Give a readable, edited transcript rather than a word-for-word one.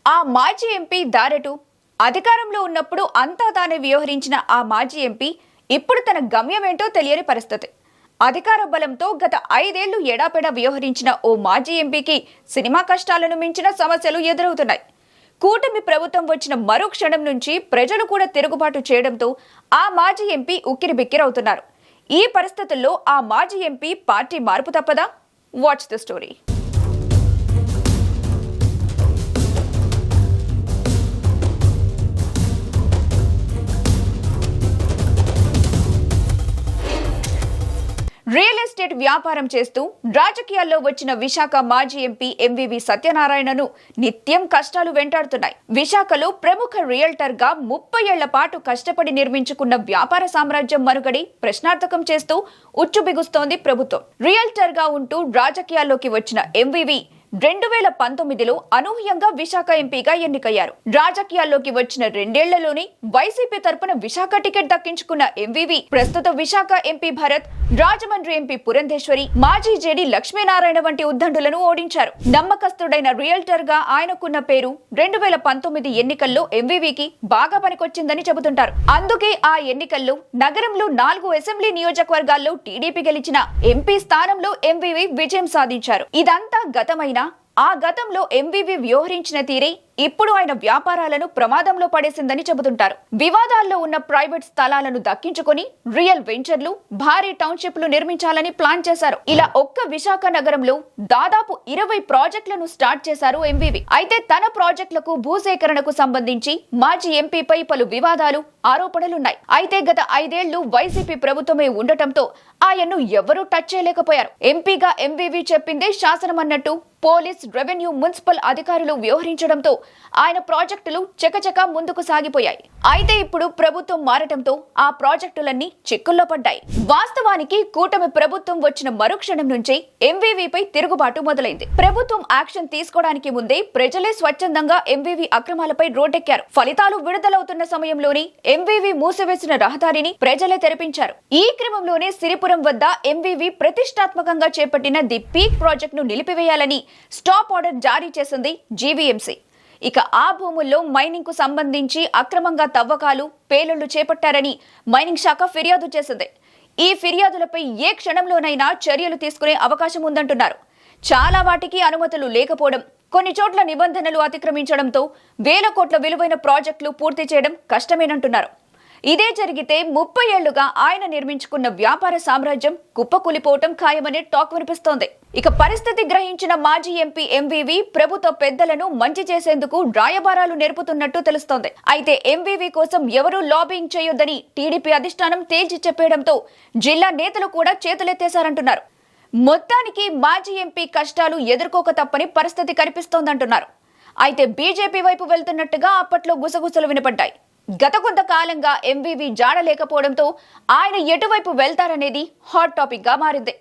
ఆ మాజీ ఎంపీ దారెటు అధికారంలో ఉన్నప్పుడు అంతా తానే వ్యవహరించిన ఆ మాజీ ఎంపీ ఇప్పుడు తన గమ్యమేంటో తెలియని పరిస్థితి. అధికార బలంతో గత 5 ఏళ్లు ఎడాపెడా వ్యవహరించిన ఓ మాజీ ఎంపీకి సినిమా కష్టాలను మించిన సమస్యలు ఎదురవుతున్నాయి. కూటమి ప్రభుత్వం వచ్చిన మరో క్షణం నుంచి ప్రజలు కూడా తిరుగుబాటు చేయడంతో ఆ మాజీ ఎంపీ ఉక్కిరిబిక్కిరవుతున్నారు. ఈ పరిస్థితుల్లో ఆ మాజీ ఎంపీ పార్టీ మార్పు తప్పదా? Watch the story. Real estate వ్యాపారం చేస్తూ రాజకీయాల్లో వచ్చిన విశాఖ మాజీ ఎంపీ ఎంవివి సత్యనారాయణను నిత్యం కష్టాలు వెంటాడుతున్నాయి. విశాఖలో ప్రముఖ రియల్టర్ గా 30 ఏళ్ల పాటు కష్టపడి నిర్మించుకున్న వ్యాపార సామ్రాజ్యం మనుగడి ప్రశ్నార్థకం చేస్తూ ఉచ్చుబిగుస్తోంది ప్రభుత్వం. రియల్టర్ గా ఉంటూ రాజకీయాల్లోకి వచ్చిన ఎంవివి 2019లో అనూహ్యంగా విశాఖ ఎంపీగా ఎన్నికయ్యారు. రాజకీయాల్లోకి వచ్చిన 2 ఏళ్లలోనే వైసీపీ తరపున విశాఖ టికెట్ దక్కించుకున్న ఎంవివి ప్రస్తుత విశాఖ ఎంపీ భరత్, రాజమండ్రి ఎంపీ పురంధేశ్వరి, మాజీ జేడీ లక్ష్మీనారాయణ వంటి ఉద్దండులను ఓడించారు. నమ్మకస్తుడైన రియల్టర్ గా ఆయనకున్న పేరు 2019 ఎన్నికల్లో ఎంవివికి బాగా పనికొచ్చిందని చెబుతుంటారు. అందుకే ఆ ఎన్నికల్లో నగరంలో 4 అసెంబ్లీ నియోజకవర్గాల్లో టీడీపీ గెలిచిన ఎంపీ స్థానంలో ఎంవివి విజయం సాధించారు. ఇదంతా గతమైన ఆ గతంలో ఎంవివి వ్యవహరించిన తీరే ఇప్పుడు ఆయన వ్యాపారాలను ప్రమాదంలో పడేసిందని చెబుతుంటారు. వివాదాల్లో ఉన్న ప్రైవేట్ స్థలాలను దక్కించుకొని రియల్ వెంచర్లు, భారీ టౌన్షిప్లు నిర్మించాలని ప్లాన్ చేశారు. ఇలా ఒక్క విశాఖ నగరంలో దాదాపు 20 ప్రాజెక్టులను స్టార్ట్ చేశారు ఎంవివి. అయితే తన ప్రాజెక్టులకు భూసేకరణకు సంబంధించి మాజీ ఎంపీపై పలు వివాదాలు, ఆరోపణలున్నాయి. అయితే గత 5 ఏళ్లు వైసీపీ ప్రభుత్వమే ఉండటంతో ఆయన్ను ఎవరూ టచ్ చేయలేకపోయారు. ఎంపీగా ఎంవివి చెప్పిందే శాసనం అన్నట్టు పోలీస్, రెవెన్యూ, మున్సిపల్ అధికారులు వ్యవహరించడంతో ఆయన ప్రాజెక్టులు చకచకా ముందుకు సాగిపోయాయి. అయితే ఇప్పుడు ప్రభుత్వం మారటంతో ఆ ప్రాజెక్టులన్నీ చిక్కుల్లో పడ్డాయి. వాస్తవానికి కూటమి ప్రభుత్వం వచ్చిన మరుక్షణం నుంచే ఎంవివిపై తిరుగుబాటు మొదలైంది. ప్రభుత్వం యాక్షన్ తీసుకోవడానికి ముందే ప్రజలే స్వచ్ఛందంగా ఎంవివి అక్రమాలపై రోడ్డెక్కారు. ఫలితాలు విడుదలవుతున్న సమయంలోనే ఎంవివి మూసివేసిన రహదారిని ప్రజలే తెరిపించారు. ఈ క్రమంలోనే సిరిపురం వద్ద ఎంవివి ప్రతిష్టాత్మకంగా చేపట్టిన ది పీక్ ప్రాజెక్టును నిలిపివేయాలని స్టాప్ ఆర్డర్ జారీ చేసింది జీవీఎంసీ. ఇక ఆ భూముల్లో మైనింగ్ కు సంబంధించి అక్రమంగా తవ్వకాలు, పేలుళ్లు చేపట్టారని మైనింగ్ శాఖ ఫిర్యాదు చేసింది. ఈ ఫిర్యాదులపై ఏ క్షణంలోనైనా చర్యలు తీసుకునే అవకాశం ఉందంటున్నారు. చాలా వాటికి అనుమతులు లేకపోవడం, కొన్ని చోట్ల నిబంధనలు అతిక్రమించడంతో వేల కోట్ల విలువైన ప్రాజెక్టులు పూర్తి చేయడం కష్టమేనంటున్నారు. ఇదే జరిగితే 30 ఏళ్లుగా ఆయన నిర్మించుకున్న వ్యాపార సామ్రాజ్యం కుప్పకూలిపోవటం ఖాయమనే టాక్ వినిపిస్తోంది. ఇక పరిస్థితి గ్రహించిన మాజీ ఎంపీ ఎంవివి ప్రభుత్వ పెద్దలను మంచి చేసేందుకు రాయబారాలు నేర్పుతున్నట్టు తెలుస్తోంది. అయితే ఎంవివి కోసం ఎవరూ లాబింగ్ చేయొద్దని టీడీపీ అధిష్టానం తేల్చి చెప్పేయడంతో జిల్లా నేతలు కూడా చేతులెత్తేశారంటున్నారు. మొత్తానికి మాజీ ఎంపీ కష్టాలు ఎదుర్కోక తప్పని పరిస్థితి కనిపిస్తోందంటున్నారు. అయితే బీజేపీ వైపు వెళ్తున్నట్టుగా అప్పట్లో గుసగుసలు వినపడ్డాయి. గత కొంతకాలంగా ఎంవివి జాడలేకపోవడంతో ఆయన ఎటువైపు వెళ్తారనేది హాట్ టాపిక్ గా మారింది.